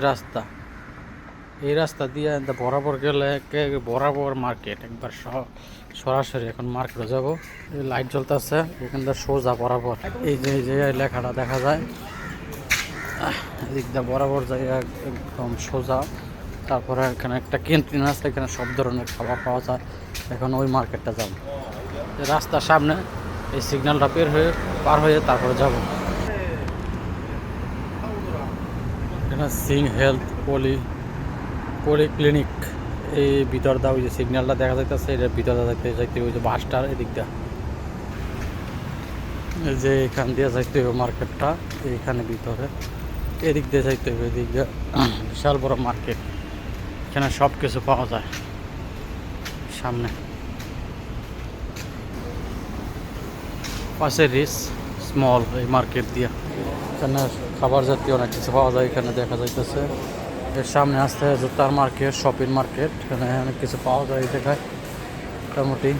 রাস্তা এই রাস্তা দিয়ে বরাবর গেলে বরাবর মার্কেট একবার সরাসরি এখন মার্কেটে যাব। লাইট জ্বলতেছে এখানটা সোজা বরাবর এই যে লেখাটা দেখা যায় এদিক দিয়ে বরাবর যাই একদম সোজা। তারপরে এখানে একটা ক্যান্টিন আছে, এখানে সব ধরনের খাবার পাওয়া যায়। এখন ওই মার্কেটটা যাব, রাস্তার সামনে এই সিগন্যালটা পার হয়ে তারপরে যাব। এখানে সিং হেলথ পলিক্লিনিক এই ভিতর দা ওই যে সিগন্যালটা দেখা যাইতেছে, এটার ভিতরে যাইতে ওই যে বাসটার এদিক দা এই যে এখান দিয়ে যাইতে হবে মার্কেটটা, এইখানে ভিতরে এদিক দিয়ে যাইতে হবে। এদিক দিয়ে বিশাল বড় মার্কেট, এখানে সব কিছু পাওয়া যায়। সামনে পাশে রিস স্মল এই মার্কেট দিয়া এখানে খাবার জাতীয় অনেক কিছু পাওয়া যায়। এখানে দেখা যাইতেছে এর সামনে আসতে জুতার মার্কেট, শপিং মার্কেট, এখানে অনেক কিছু পাওয়া যায়। দেখায় মোটামুটি